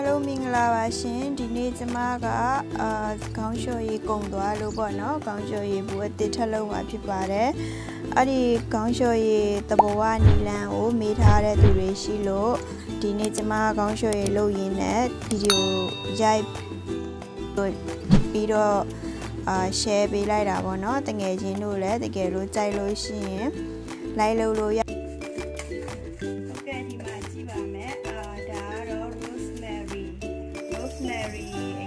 Hello, Mingla Shin, Dinny Maga, Gangsho Gondo, Lubono, Gangsho Wood, the Talo Apipare, Adi Gangsho the Boani Lan, meet her at the Reshilo, Dinny Maga Gangsho Low in it, video Jai Pido share be like that one, not the Gajin Lula, the Gero Tailo Shin, Lilo. Rosemary,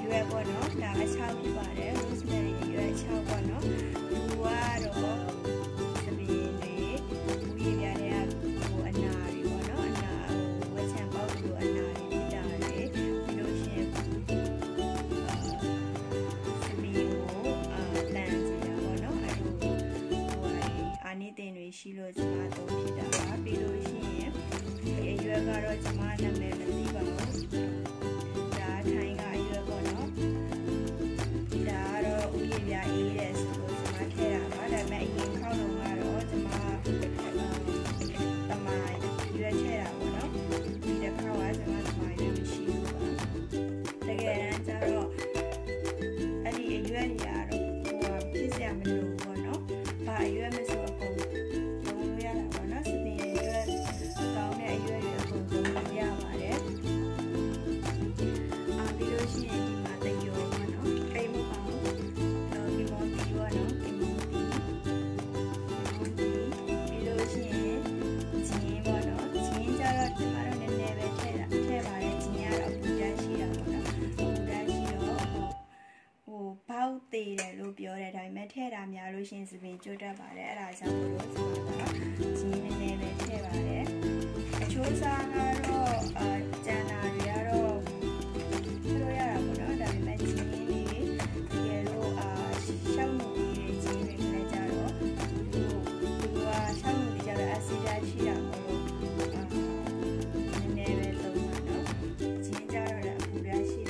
you have one of now a child body, Rosemary, you are a child one of you are to be we are anari one or what's about to anari, we don't share to be plans in one or anything we she loves tomato, below she you have got a tomato and I met her. I'm Yalushin to be Judah by it. I suppose Jean and Neve. I chose Janariaro. I met Jean, yellow, shampoo, Jean, Nejaro. You are shampoo, the other acid, Chia, Neve, Jean Jaro, Budashi.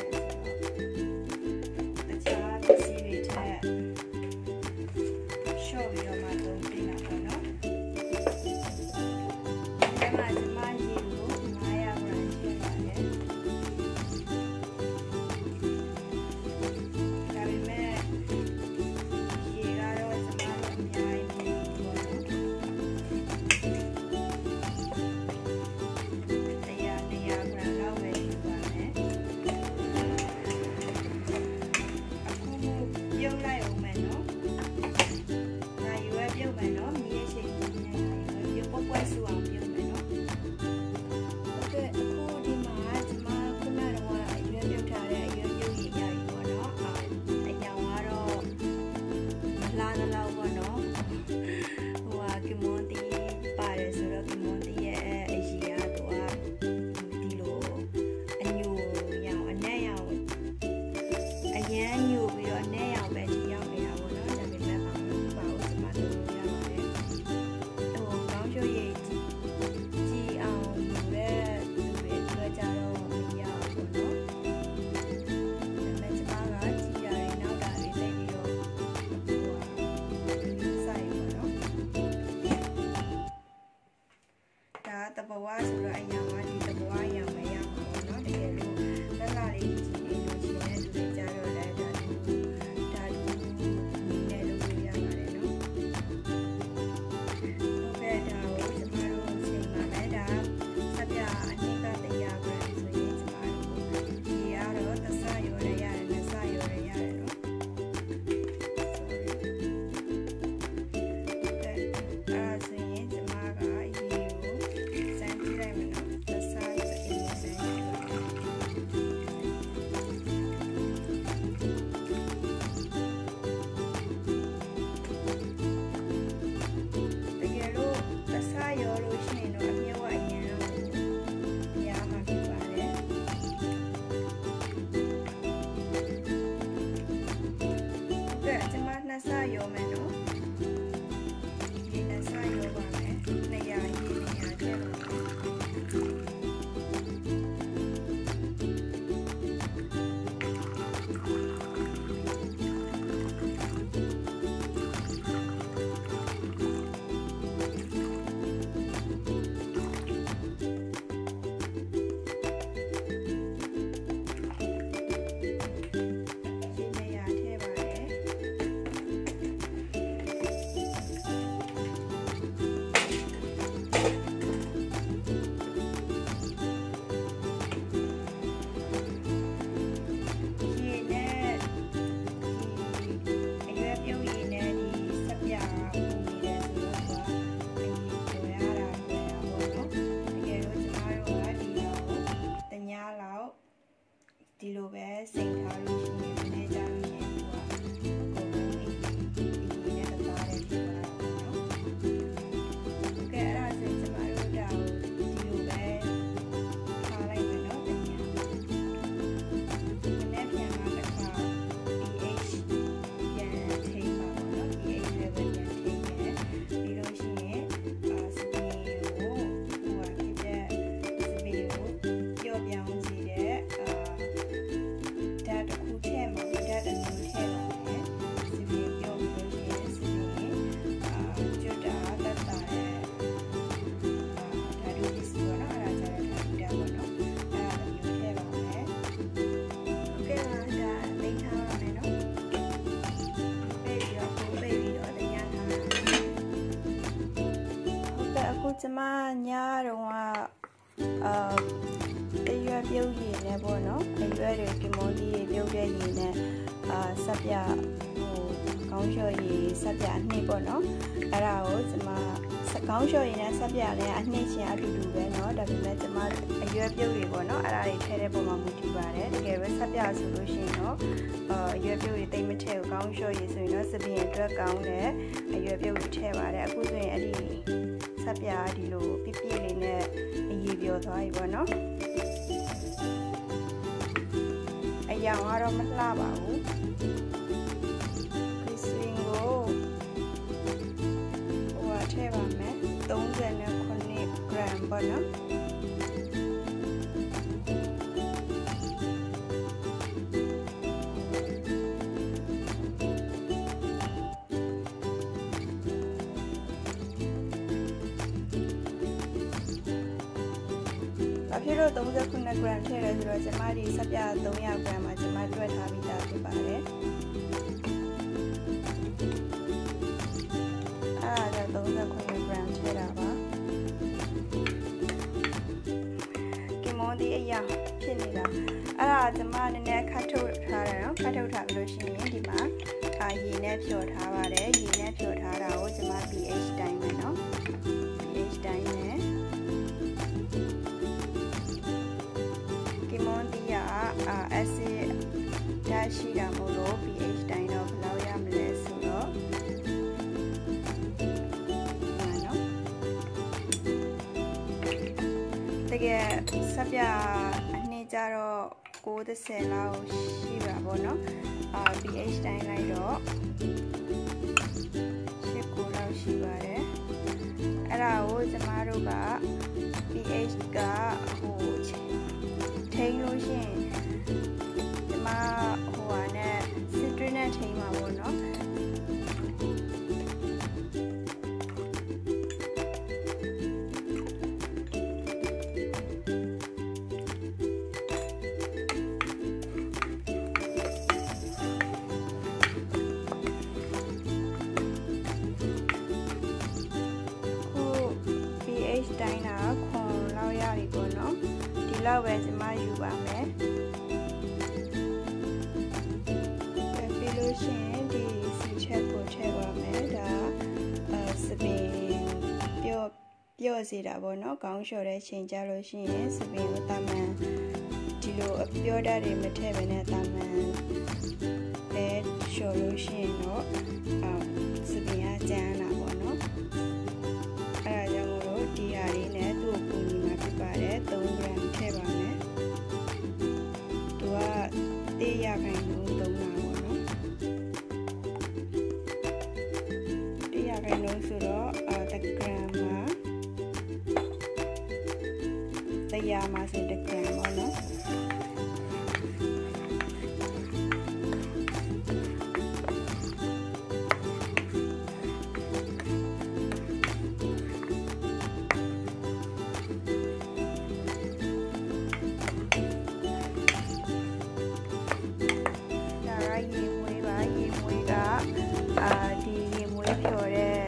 ဒီလိုပဲစိတ်ထားလို့ရှိရင်နည်းကြလို့ရှိရင်သူကအကုန်လုံးဒီနဲ့တသားလေးဖြစ်သွားတာပေါ့နော်โอเคအဲ့ဒါဆိုကျမတို့ဒါကိုဒီလိုပဲထားလိုက်မယ်နော်တညာနည်းပြန်မှာတစ်ခါ pH ပြန်ထိန်းပါပေါ့နော် pH level ပြန်ထိန်းတယ်ပြီးလို့ရှိရင်စပင်းကိုဟိုဖြစ်တဲ့စပင်းကိုပြော့ပြောင်းစေတဲ့ဓာတ်တစ်ခုထည့်မှာဓာတ်တစ်ခုထည့်ပါမယ်စပင်းပြော့ပြီးလို့ရှိရင်စပင်းကျွတ်တာတက်တာရဲ့ဓာတ်တို့ဒီစီပေါ့နော်အဲ့ဒါကြတဲ့ဓာတ်ပေါ့နော်အဲ့ဒါမျိုးထည့်ပါမယ်โอเคပါဒါလိမ့်ထားပါမယ်နော်ပေးပြီးတော့တရားထားပါဟုတ်ကဲ့အခုကျမညတော့အရွယ်ပြုတ်ရည်နဲ့ပေါ့နော်အရွယ်တွေကင်မွန်ဒီပြုတ်တဲ့ရည်နဲ့ဆက်ပြကောင်းလျှော်ရည်ဆက်ပြအနှစ်ပေါ့နော်အဲ့ဒါကိုကျမကောင်းလျှော်ရည်နဲ့ဆက်ပြနဲ့အနှစ်ချင်းအတူတူပဲเนาะဒါပေမဲ့ကျမအရွယ်ပြုတ်တွေပေါ့နော်အဲ့ဒါတွေထည့်တဲ့ပုံမှာမူတည်ပါတယ်တကယ်ပဲဆက်ပြဆိုလို့ရှိရင်တော့အရွယ်ပြုတ်တွေတိတ်မထည့်ဘူးကောင်းလျှော်ရည်ဆိုရင်တော့စပင်းအတွက်ကောင်းတယ်အရွယ်ပြုတ်တွေထည့်ပါတယ်အခုဆိုရင်အဲ့ဒီဆက်ပြဒီလိုပြပြလေးနဲ့အရေးပြောသွားပြီပေါ့နော်အရောင်ကတော့မလှပါဘူးခရစ်စလင်ကိုဟိုထည့်ပါမယ်39 gram ပေါ့နော်ဖြစ်လို့39 gram ထည့်ရဲဆိုတော့ကျမဒီဆက်ပြ300 gram မှာကျမတွက်ထားပြီးသားဖြစ်ပါတယ်အဲ့ဒါ39 gram ထည့်တာပါကင်မွန်ဒီအရာဖြစ်နေတာအဲ့ဒါကျမနည်းနည်းခတ်ထုတ်ထားတယ်နော်ခတ်ထုတ်ထားပြီးလို့ရှိရင်ဒီမှာရေနဲ့ဖြော်ထားပါတယ်ရေနဲ့ဖြော်ထားတာကိုကျမ pH တိုင်းမယ်နော် pH တိုင်းနဲ့acid ဓာတ်ရှိတာမို့လို့ pH တိုင်းတော့ဘယ်လောက်ရမလဲဆိုတော့နော်တကယ်ဆက်ပြအနှစ်ကြတော့90လောက်ရှိပါပေါ့နော်pH တိုင်းလိုက်တော့89လောက်ရှိပါတယ်အဲ့ဒါကိုကျမတို့က pH ကဟိုထိန်းလို့ရှိရင်ကျမဟိုဟာနဲ့စစ်တွင်းနဲ့ထိန်းမှာပေါ့နော်pH တိုင်းတာခွန်လောက်ရပြီပေါ့နော်ဒီလောက်ပဲကျမယူပါမယ်ပြီးလို့ရှိရင်ဒီစီချက်ကိုထည့်ပါမယ်ဒါစပင်းပြော့စေတာပေါ့နော်ကောင်းလျှော်တဲ့ချိန်ကြလို့ရှိရင်စပင်းကိုတာမန်ဒီလိုပြောတတ်တွေမထည့်ဘဲနဲ့တာမန်ပဲလျှော်လို့ရှိရင်တော့စပင်းကကျန်းလာပေါ့နော်အဲ့ဒါကြောင့်မို့လို့ဒီဟာလေးနဲ့သူ့ကိုကူညီမှာဖြစ်ပါတယ်3 gram ထည့်ပါမယ်သူက100 ခိုင်နှုန်းသုံးတာပေါ့နော်100 ခိုင်နှုန်းဆိုတော့1 gram မှာ100မှာဆို1 gram ပေါ့နော်ဒီရေမွေးဖြော်တဲ့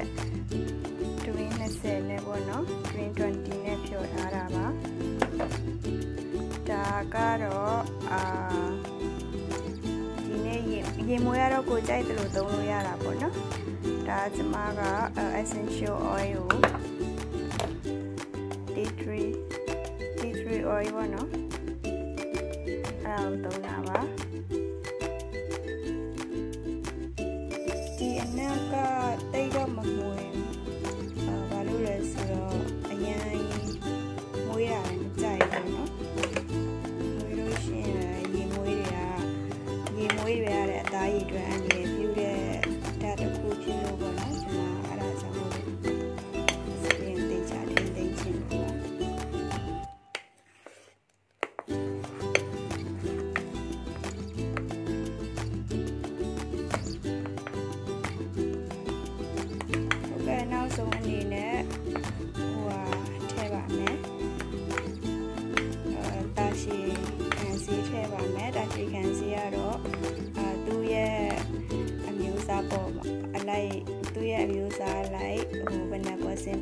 တွင်း20နဲ့ပေါ့နော်တွင်း20နဲ့ဖြော်ထားတာပါဒါကတော့ဒီနေ့ရေမွေးရတော့ကိုကြိုက်တယ်လို့သုံးလို့ရတာပေါ့နော်ဒါကျမက essential oil ကို tea tree oil ပေါ့နော်အဲ့ဒါကိုသုံး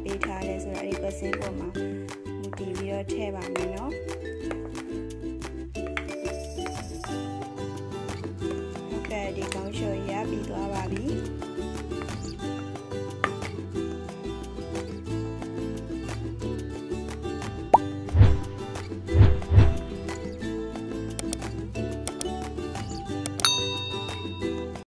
ပေးထားလဲဆိုတော့အဲ့ဒီ percent ပေါ်မှာမူတည်ပြီးတော့ထည့်ပါမယ်နော်